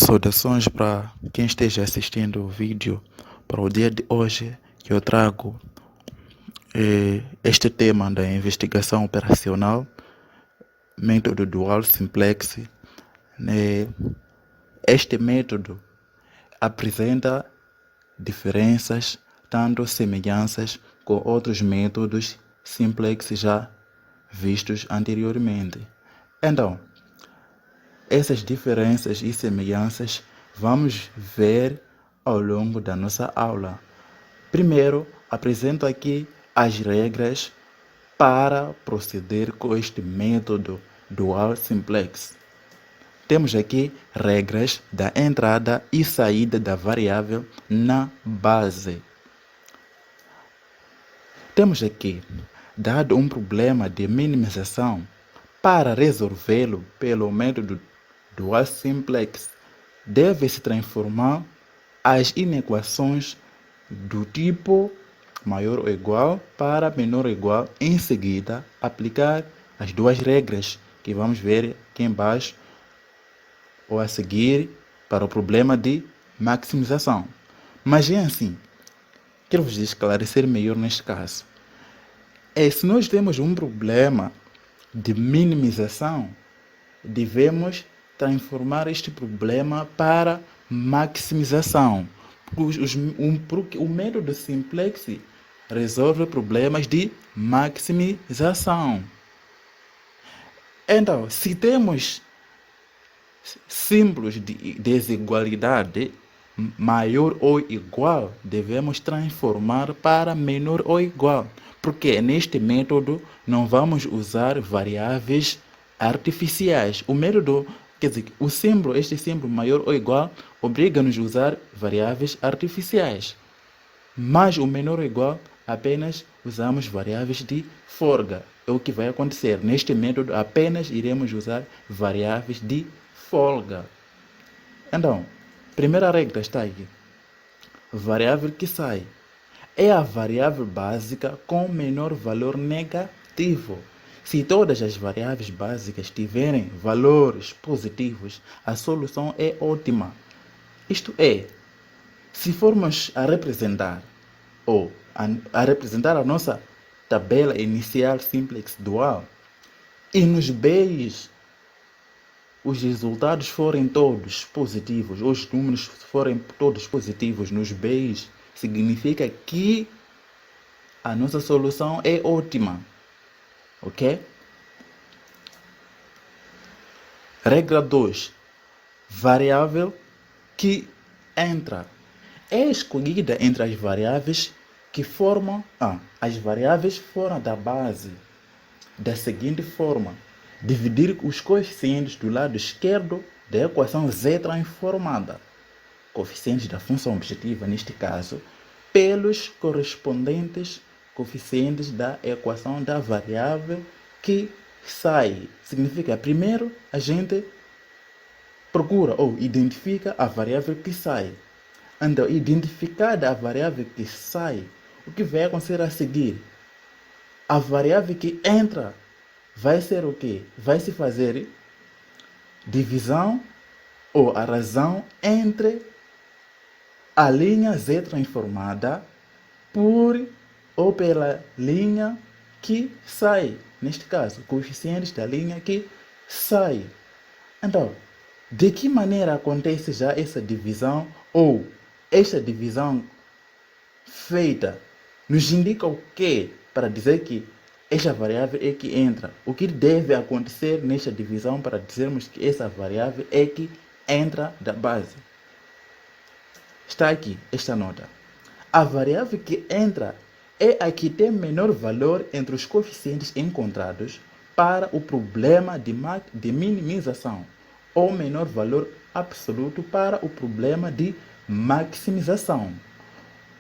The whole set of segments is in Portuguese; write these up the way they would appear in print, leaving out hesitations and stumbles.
Saudações para quem esteja assistindo o vídeo. Para o dia de hoje, que eu trago este tema da investigação operacional, método dual simplex. Este método apresenta diferenças, tanto semelhanças com outros métodos simplex já vistos anteriormente. Então, essas diferenças e semelhanças vamos ver ao longo da nossa aula. Primeiro, apresento aqui as regras para proceder com este método dual simplex. Temos aqui regras da entrada e saída da variável na base. Temos aqui, dado um problema de minimização, para resolvê-lo pelo método dual simplex, deve-se transformar as inequações do tipo maior ou igual para menor ou igual. Em seguida, aplicar as duas regras que vamos ver aqui embaixo ou a seguir para o problema de maximização. Mas é assim, quero vos esclarecer melhor neste caso. Se nós temos um problema de minimização, devemos transformar este problema para maximização. O método simplex resolve problemas de maximização. Então, se temos símbolos de desigualdade maior ou igual, devemos transformar para menor ou igual, porque neste método não vamos usar variáveis artificiais. O método, quer dizer, este símbolo maior ou igual obriga-nos a usar variáveis artificiais, mas o menor ou igual apenas usamos variáveis de folga. É o que vai acontecer. Neste método apenas iremos usar variáveis de folga. Então, primeira regra está aqui. Variável que sai é a variável básica com menor valor negativo. Se todas as variáveis básicas tiverem valores positivos, a solução é ótima. Isto é, se formos a representar a nossa tabela inicial simplex dual e nos B's os resultados forem todos positivos, os números forem todos positivos nos B's, significa que a nossa solução é ótima, ok? Regra 2. Variável que entra é escolhida entre as variáveis que formam as variáveis fora da base da seguinte forma: dividir os coeficientes do lado esquerdo da equação z transformada, coeficientes da função objetiva neste caso, pelos correspondentes coeficientes da equação da variável que sai. Significa, primeiro a gente procura ou identifica a variável que sai. Então, identificada a variável que sai, o que vai acontecer a seguir? A variável que entra vai ser o quê? Vai se fazer divisão ou a razão entre a linha z transformada pela linha que sai. Neste caso, coeficientes da linha que sai. Então, de que maneira acontece já essa divisão, ou esta divisão feita nos indica o que para dizer que esta variável é que entra? O que deve acontecer nesta divisão para dizermos que essa variável é que entra da base? Está aqui esta nota. A variável que entra é a que tem menor valor entre os coeficientes encontrados para o problema de minimização, ou menor valor absoluto para o problema de maximização.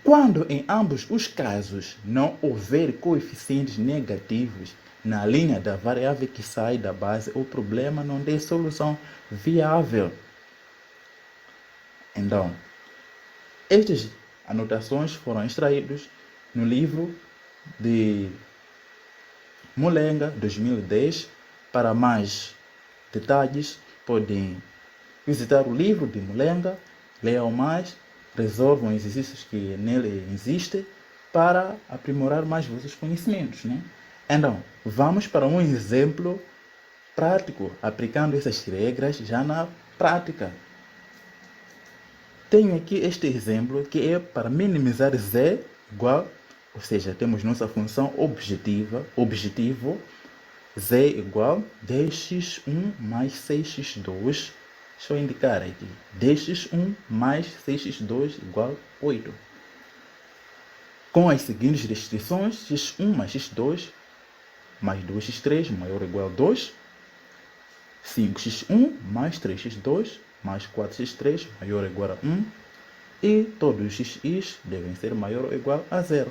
Quando em ambos os casos não houver coeficientes negativos na linha da variável que sai da base, o problema não tem solução viável. Então, estas anotações foram extraídas no livro de Mulenga, 2010. Para mais detalhes, podem visitar o livro de Mulenga, leiam mais, resolvam exercícios que nele existem para aprimorar mais vossos conhecimentos, né? Então, vamos para um exemplo prático, aplicando essas regras já na prática. Tenho aqui este exemplo que é para minimizar z igual, ou seja, temos nossa função objetivo, z igual 10x1 mais 6x2. Deixa eu indicar aqui. 10x1 mais 6x2 igual 8. Com as seguintes restrições, x1 mais x2 mais 2x3 maior ou igual a 2. 5x1 mais 3x2 mais 4x3 maior ou igual a 1. E todos os x's devem ser maior ou igual a 0.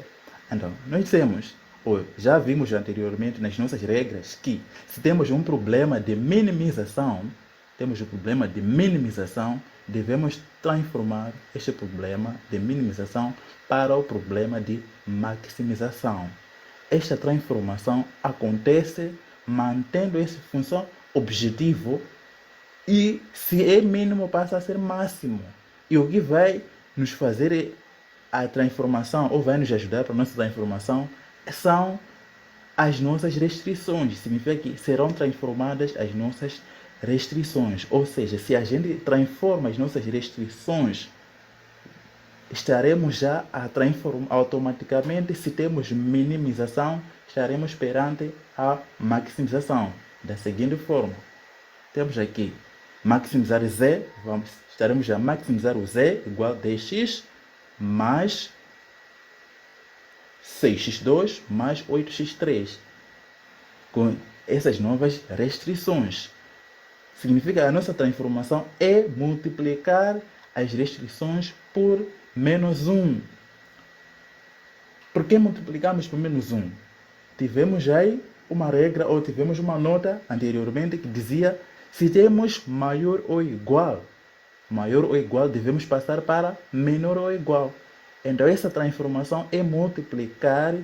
Então, nós dizemos, ou já vimos anteriormente nas nossas regras, que se temos um problema de minimização, devemos transformar este problema de minimização para o problema de maximização. Esta transformação acontece mantendo essa função objetivo e se é mínimo passa a ser máximo. E o que vai nos fazer a transformação, ou vai nos ajudar para a nossa transformação, são as nossas restrições. Significa que serão transformadas as nossas restrições. Ou seja, se a gente transforma as nossas restrições, estaremos já a transformar automaticamente. Se temos minimização, estaremos perante a maximização. Da seguinte forma, temos aqui maximizar z, estaremos a maximizar o z igual a 10x mais 6x2 mais 8x3. Com essas novas restrições. Significa que a nossa transformação é multiplicar as restrições por menos 1. Por que multiplicamos por menos 1? Tivemos aí uma regra, ou tivemos uma nota anteriormente que dizia se temos maior ou igual, devemos passar para menor ou igual. Então essa transformação é multiplicar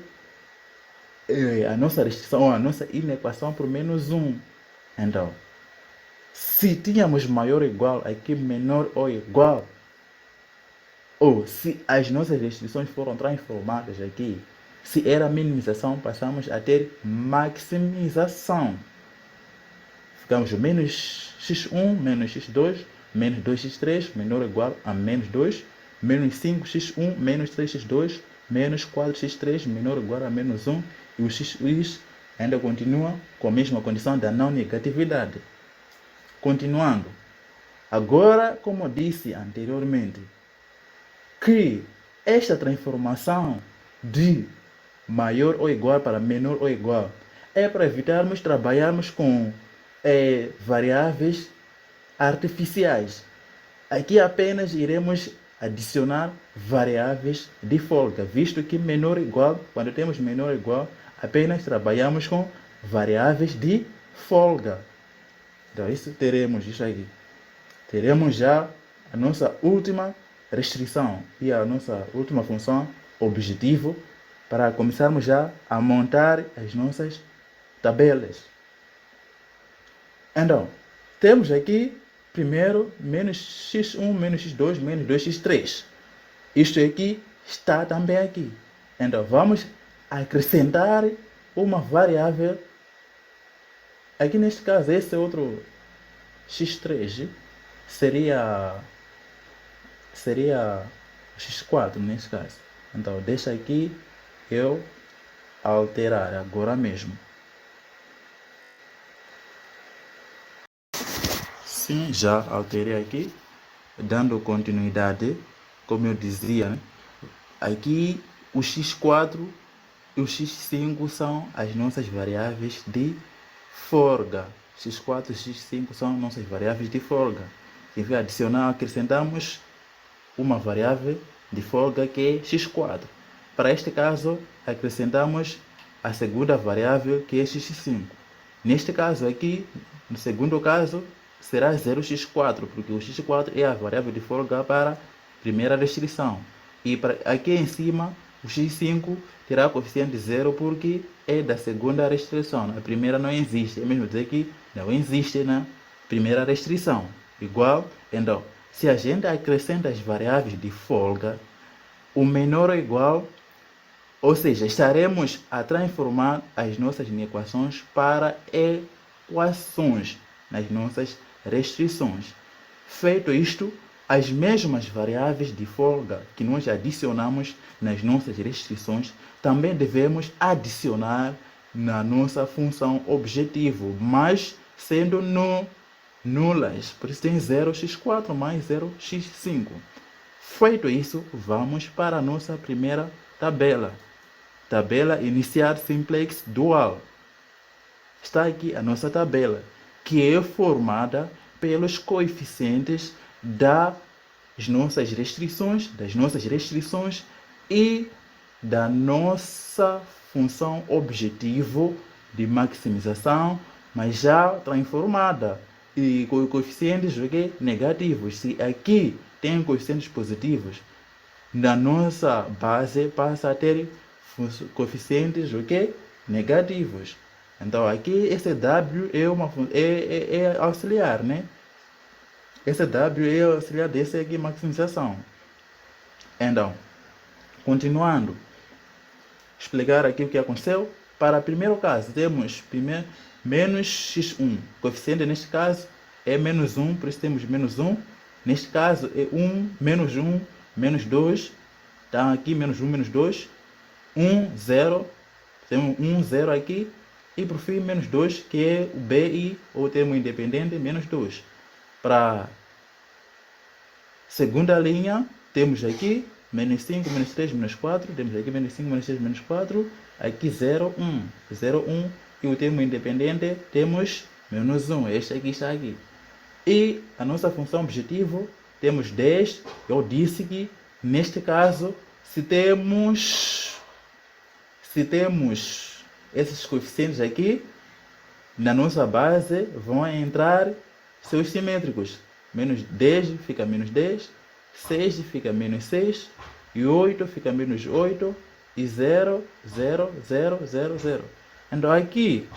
a nossa restrição, ou a nossa inequação por menos 1. Então, se tínhamos maior ou igual, aqui menor ou igual, ou se as nossas restrições foram transformadas aqui, se era minimização, passamos a ter maximização. Ficamos menos x1, menos x2, menos 2x3, menor ou igual a menos 2, menos 5x1, menos 3x2, menos 4x3, menor ou igual a menos 1, e o x ainda continua com a mesma condição da não negatividade. Continuando. Agora, como disse anteriormente, que esta transformação de maior ou igual para menor ou igual é para evitarmos trabalharmos com variáveis artificiais. Aqui apenas iremos adicionar variáveis de folga, visto que menor ou igual, quando temos menor ou igual, apenas trabalhamos com variáveis de folga. Então, teremos isso aqui. Teremos já a nossa última restrição e a nossa última função, objetivo, para começarmos já a montar as nossas tabelas. Então, temos aqui, primeiro, menos x1, menos x2, menos 2x3. Isto aqui está também aqui. Então, vamos acrescentar uma variável. Aqui neste caso, esse outro x3 seria x4 neste caso. Então, deixa aqui eu alterar agora mesmo. Sim, já alterei aqui, dando continuidade, como eu dizia, né? Aqui o x4 e o x5 são as nossas variáveis de folga. x4 e x5 são nossas variáveis de folga. Se vai adicionar, acrescentamos uma variável de folga que é x4. Para este caso, acrescentamos a segunda variável que é x5. Neste caso aqui, no segundo caso, será 0x4, porque o x4 é a variável de folga para a primeira restrição. E para aqui em cima, o x5 terá coeficiente 0 porque é da segunda restrição. A primeira não existe, é mesmo dizer que não existe na primeira restrição. igual. Então, se a gente acrescenta as variáveis de folga, o menor ou igual, ou seja, estaremos a transformar as nossas equações para equações nas nossas restrições. Feito isto, as mesmas variáveis de folga que nós adicionamos nas nossas restrições, também devemos adicionar na nossa função objetivo, mas sendo nulas. Por isso tem 0x4 mais 0x5. Feito isso, vamos para a nossa primeira tabela. Tabela iniciar simplex dual. Está aqui a nossa tabela, que é formada pelos coeficientes das nossas restrições e da nossa função objetivo de maximização, mas já transformada e com coeficientes negativos. Se aqui tem coeficientes positivos, na nossa base passa a ter coeficientes negativos. Então aqui esse W é auxiliar, né? Esse W é auxiliar desse aqui maximização. Então, continuando, explicar aqui o que aconteceu. Para o primeiro caso, temos menos x1. O coeficiente neste caso é menos 1, por isso temos menos 1. Neste caso é 1, menos 2. Então aqui menos 1, menos 2. 1, 0. Temos 1, 0 aqui. E por fim, menos 2, que é o BI, ou termo independente, menos 2. Para a segunda linha, temos aqui menos 5, menos 3, menos 4. Temos aqui menos 5, menos 6, menos 4. Aqui 0, 1. 0, 1. E o termo independente, temos menos 1. Este aqui está aqui. E a nossa função objetivo, temos 10. Eu disse que, neste caso, se temos esses coeficientes aqui, na nossa base, vão entrar seus simétricos. Menos 10 fica menos 10, 6 fica menos 6, e 8 fica menos 8, e 0, 0, 0, 0, 0. Então aqui,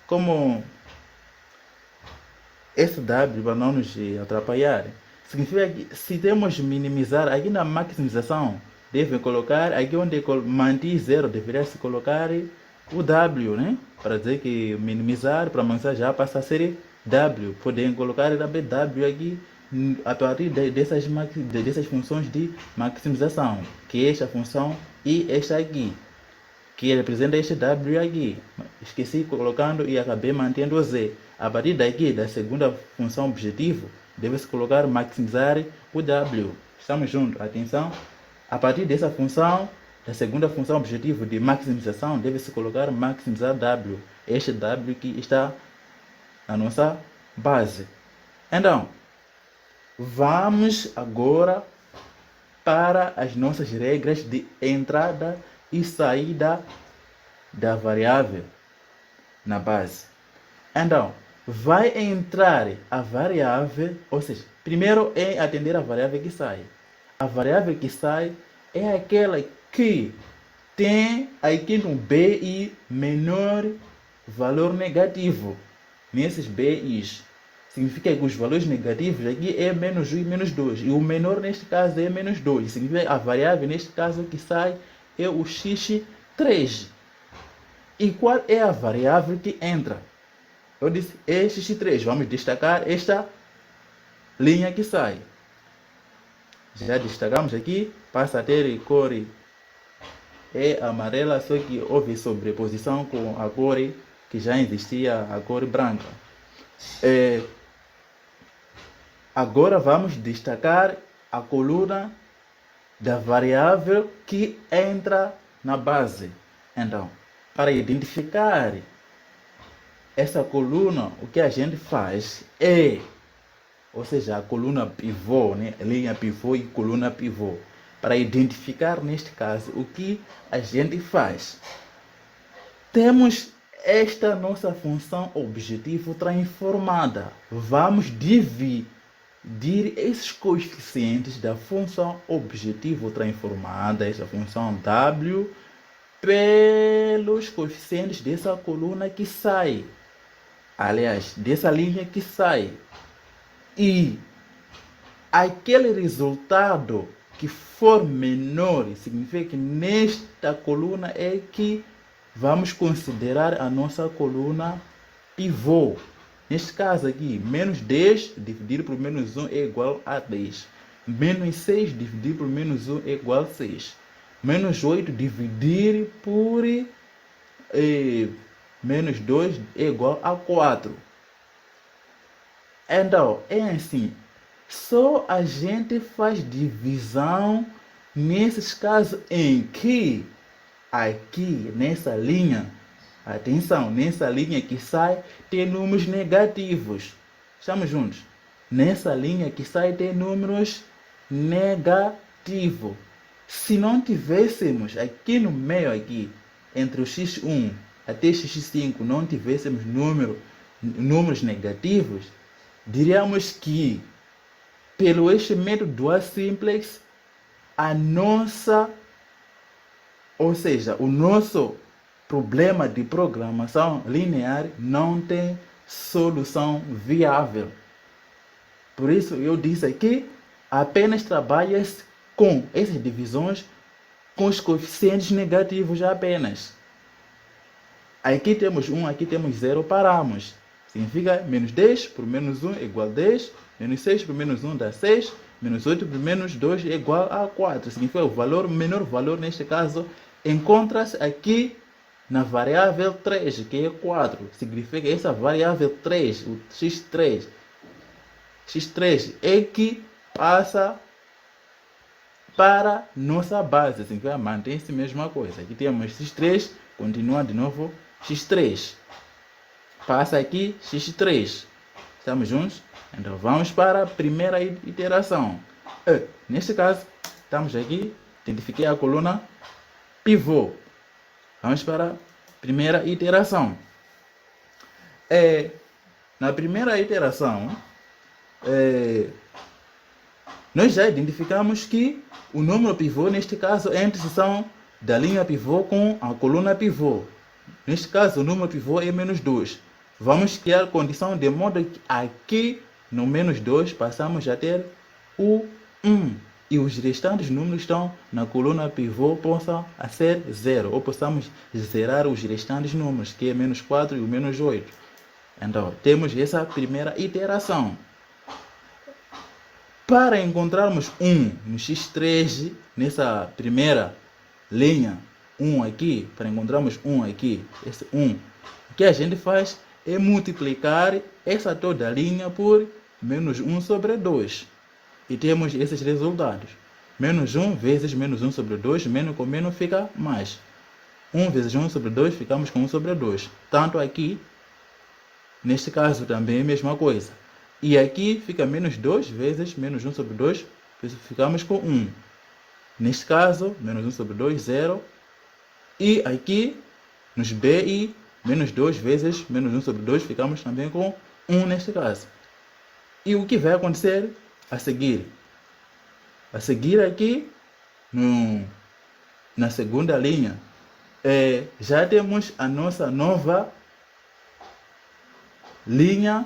como esse W, para não nos atrapalhar, significa que se temos minimizar, aqui na maximização, deve colocar, aqui onde manter 0, deveria se colocar o W, né? Para dizer que minimizar, para maximizar já passa a ser W. Podem colocar também W aqui a partir dessas funções de maximização, que é esta função e esta aqui, que representa este W aqui. Esqueci colocando e acabei mantendo o Z. A partir daqui, da segunda função objetivo, deve-se colocar maximizar o W. Estamos juntos, atenção. A partir dessa função, da segunda função objetivo de maximização, deve-se colocar maximizar W. Este W que está na nossa base. Então, vamos agora para as nossas regras de entrada e saída da variável na base. Então, vai entrar a variável, ou seja, primeiro é atender a variável que sai. A variável que sai é aquela que tem aqui no BI menor valor negativo. Nesses BIs, significa que os valores negativos aqui é menos 1 e menos 2. E o menor neste caso é menos 2. Significa que a variável neste caso que sai é o x3. E qual é a variável que entra? Eu disse é x3. Vamos destacar esta linha que sai. Já destacamos aqui, passa a ter cor amarela, só que houve sobreposição com a cor que já existia, a cor branca. Agora vamos destacar a coluna da variável que entra na base. Então, para identificar essa coluna, o que a gente faz é, ou seja, a coluna pivô, né? Linha pivô e coluna pivô. Para identificar, neste caso, o que a gente faz. Temos esta nossa função objetivo transformada. Vamos dividir esses coeficientes da função objetivo transformada, essa função W, pelos coeficientes dessa coluna que sai. Aliás, dessa linha que sai. E aquele resultado que for menor, significa que nesta coluna é que vamos considerar a nossa coluna pivô. Neste caso aqui, menos 10 dividido por menos 1 é igual a 10. Menos 6 dividido por menos 1 é igual a 6. Menos 8 dividir por menos 2 é igual a 4. Então, é assim. Só a gente faz divisão nesses casos em que aqui nessa linha, atenção, nessa linha que sai tem números negativos. Estamos juntos? Nessa linha que sai tem números negativos. Se não tivéssemos aqui no meio, aqui, entre o x1 até x5, não tivéssemos números negativos, diríamos que pelo este método dual simplex, ou seja, o nosso problema de programação linear não tem solução viável. Por isso eu disse aqui, apenas trabalha-se com essas divisões com os coeficientes negativos apenas. Aqui temos 1, aqui temos 0, paramos. Significa menos 10 por menos 1 é igual a 10, menos 6 por menos 1 dá 6, menos 8 por menos 2 é igual a 4. Significa o menor valor neste caso encontra-se aqui na variável 3, que é 4. Significa que essa variável 3, o x3 é que passa para nossa base. Significa mantém-se a mesma coisa. Aqui temos x3, continua de novo x3. Passa aqui x3. Estamos juntos? Então vamos para a primeira iteração. Neste caso, estamos aqui, identifiquei a coluna pivô. Vamos para a primeira iteração. Na primeira iteração, nós já identificamos que o número pivô, neste caso, é a interseção da linha pivô com a coluna pivô. Neste caso, o número pivô é menos 2. Vamos criar condição de modo que aqui no menos 2 passamos a ter o 1. E os restantes números estão na coluna pivô possam a ser 0. Ou possamos zerar os restantes números, que é menos 4 e o menos 8. Então, temos essa primeira iteração. Para encontrarmos 1 no x3, nessa primeira linha, 1 aqui, para encontrarmos 1 aqui, esse 1, o que a gente faz é multiplicar essa toda linha por menos 1 sobre 2. E temos esses resultados. Menos 1 vezes menos 1 sobre 2, menos com menos fica mais. 1 vezes 1 sobre 2, ficamos com 1 sobre 2. Tanto aqui, neste caso também é a mesma coisa. E aqui fica menos 2 vezes menos 1 sobre 2, ficamos com 1. Neste caso, menos 1 sobre 2, 0. E aqui, nos BI, menos 2 vezes menos 1 sobre 2, ficamos também com 1 neste caso. E o que vai acontecer a seguir? A seguir aqui, na segunda linha, já temos a nossa nova linha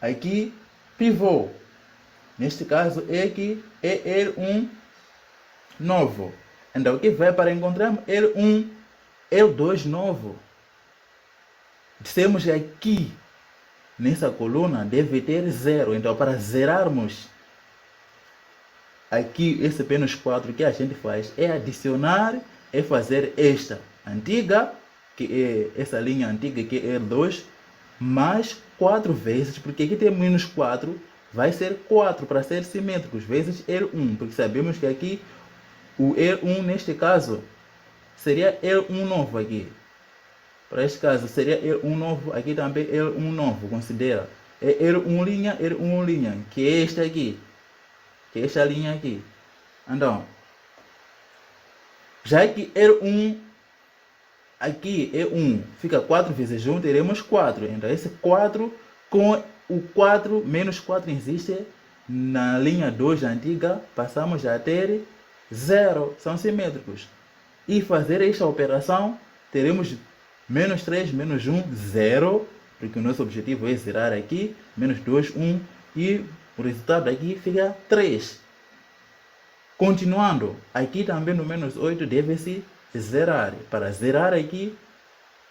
aqui, pivô. Neste caso, aqui é L1 novo. Então, o que vai para encontrarmos L1, L2 novo? Dissemos aqui, nessa coluna, deve ter 0. Então, para zerarmos aqui esse menos 4, o que a gente faz é adicionar, é fazer esta antiga, que é essa linha antiga, que é L2, mais 4 vezes, porque aqui tem menos 4, vai ser 4 para ser simétricos, vezes L1, porque sabemos que aqui o L1 neste caso seria L1 novo aqui. Para este caso seria L1 novo, aqui também L1 novo, considera. É L1 linha, que é esta aqui. Que é esta linha aqui. Então, já que L1 aqui é 1, fica 4 vezes 1, teremos 4. Então, esse 4 com o 4, menos 4 existe na linha 2 antiga, passamos a ter 0, são simétricos. E fazer esta operação, teremos menos 3, menos 1, 0, porque o nosso objetivo é zerar aqui, menos 2, 1, e O resultado aqui fica 3. Continuando, aqui também no menos 8 deve-se zerar. Para zerar aqui,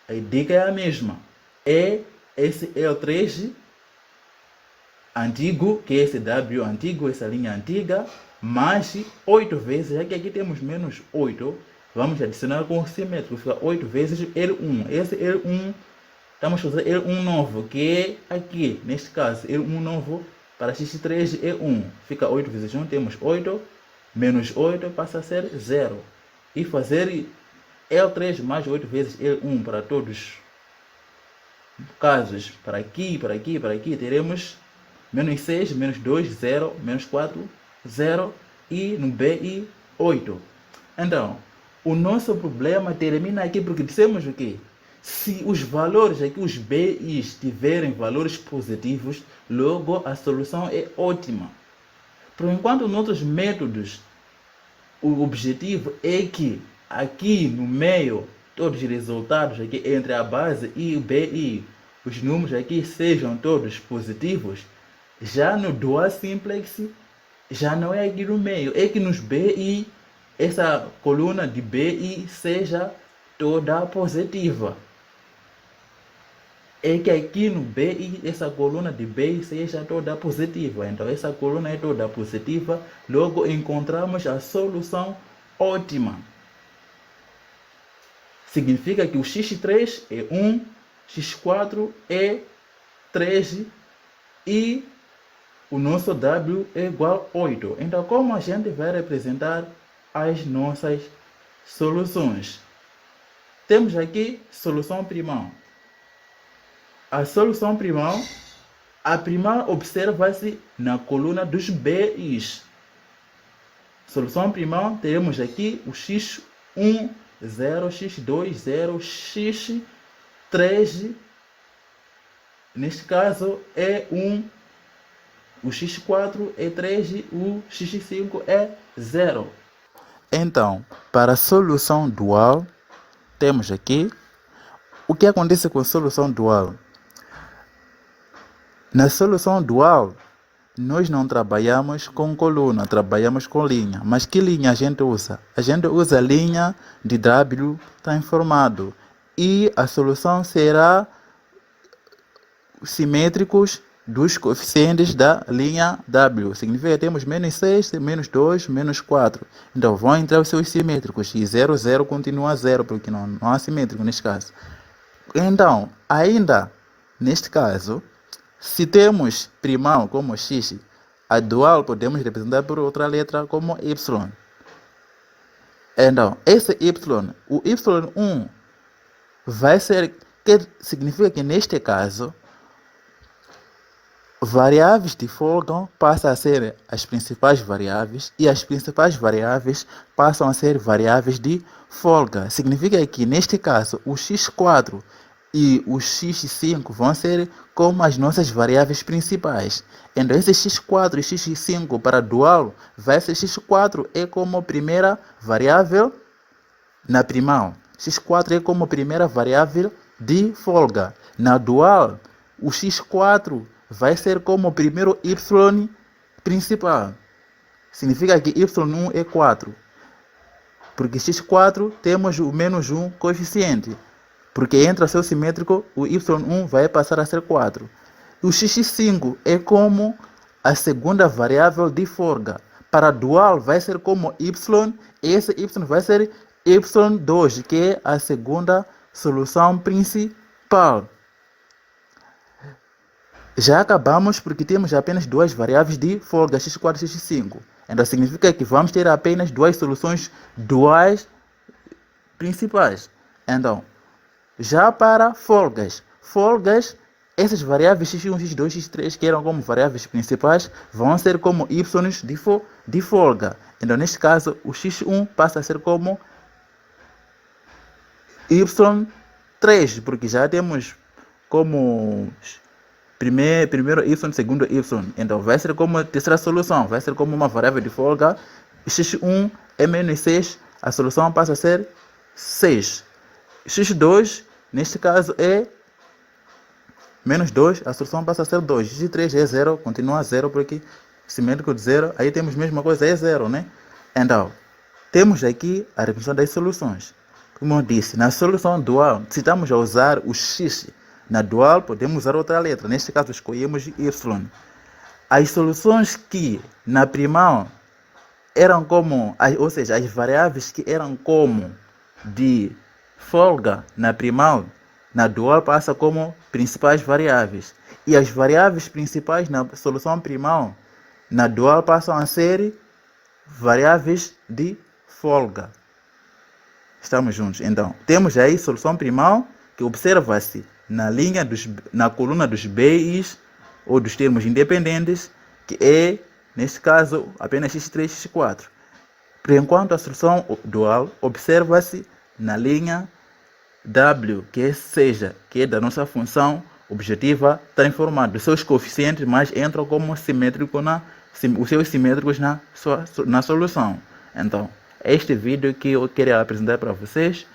a dica é a mesma. Esse L3 antigo, que é esse W antigo, essa linha antiga, mais 8 vezes, já que aqui temos menos 8, vamos adicionar com o simétrico, fica 8 vezes L1. Esse L1, estamos a fazer L1 novo, que é aqui, neste caso, L1 novo para x3 é 1. Fica 8 vezes 1, temos 8, menos 8 passa a ser 0. E fazer L3 mais 8 vezes L1 para todos os casos, para aqui, teremos menos 6, menos 2, 0, menos 4, 0 e no BI 8. Então, o nosso problema termina aqui porque dissemos o quê? Se os valores aqui, os BIs, tiverem valores positivos, logo a solução é ótima. Por enquanto, noutros métodos, o objetivo é que aqui no meio, todos os resultados aqui entre a base e o BI, os números aqui sejam todos positivos. Já no dual simplex, já não é aqui no meio, é que nos BI, essa coluna de BI seja toda positiva. É que aqui no BI, essa coluna de BI seja toda positiva. Então, essa coluna é toda positiva, logo encontramos a solução ótima. Significa que o x3 é 1, x4 é 3 e o nosso W é igual a 8. Então, como a gente vai representar as nossas soluções? Temos aqui solução primal. A solução primal, a primal observa-se na coluna dos BIs. Solução primal, teremos aqui o x1, 0, x2, 0, x3, neste caso é 1, o x4 é 3 e o x5 é 0. Então, para a solução dual, temos aqui o que acontece com a solução dual. Na solução dual, nós não trabalhamos com coluna, trabalhamos com linha. Mas que linha a gente usa? A gente usa a linha de W transformado. E a solução será simétricos dos coeficientes da linha W. Significa que temos menos 6, menos 2, menos 4. Então vão entrar os seus simétricos. E 0, 0 continua 0, porque não há simétrico neste caso. Então, ainda neste caso, se temos primal como x, a dual podemos representar por outra letra como y. Então, esse y, o y1 vai ser, que significa que neste caso, variáveis de folga passam a ser as principais variáveis e as principais variáveis passam a ser variáveis de folga. Significa que neste caso, o x4 e o x5 vão ser como as nossas variáveis principais. Então, esse x4 e x5 para dual vai ser x4 é como primeira variável na primal. x4 é como primeira variável de folga. Na dual, o x4 vai ser como primeiro y principal. Significa que y1 é 4. Porque x4 temos o menos 1 coeficiente. Porque entra seu simétrico, o y1 vai passar a ser 4. O x5 é como a segunda variável de folga. Para dual vai ser como y, e esse y vai ser y2, que é a segunda solução principal. Já acabamos porque temos apenas duas variáveis de folga, x4 e x5. Então significa que vamos ter apenas duas soluções duais principais. Então, já para folgas, essas variáveis x1, x2, x3, que eram como variáveis principais, vão ser como y de folga. Então, neste caso, o x1 passa a ser como y3, porque já temos como primeiro y, segundo y. Então, vai ser como a terceira solução, vai ser como uma variável de folga. x1 é menos 6, a solução passa a ser 6. x2, neste caso, é menos 2, a solução passa a ser 2. X3 é 0, continua 0 porque simétrico de 0, aí temos a mesma coisa, é 0, né? Então, temos aqui a representação das soluções. Como eu disse, na solução dual, se estamos a usar o x na dual, podemos usar outra letra. Neste caso, escolhemos y. As soluções que na primal eram como, ou seja, as variáveis que eram como de folga na primal, na dual passa como principais variáveis. E as variáveis principais na solução primal, na dual passam a ser variáveis de folga. Estamos juntos? Então, temos aí solução primal que observa-se na coluna dos BIs ou dos termos independentes, que é, neste caso, apenas x3 e x4. Por enquanto, a solução dual observa-se na linha W, que é da nossa função objetiva transformada. Os seus coeficientes mais entram como simétricos os seus simétricos na solução. Então, este vídeo que eu queria apresentar para vocês.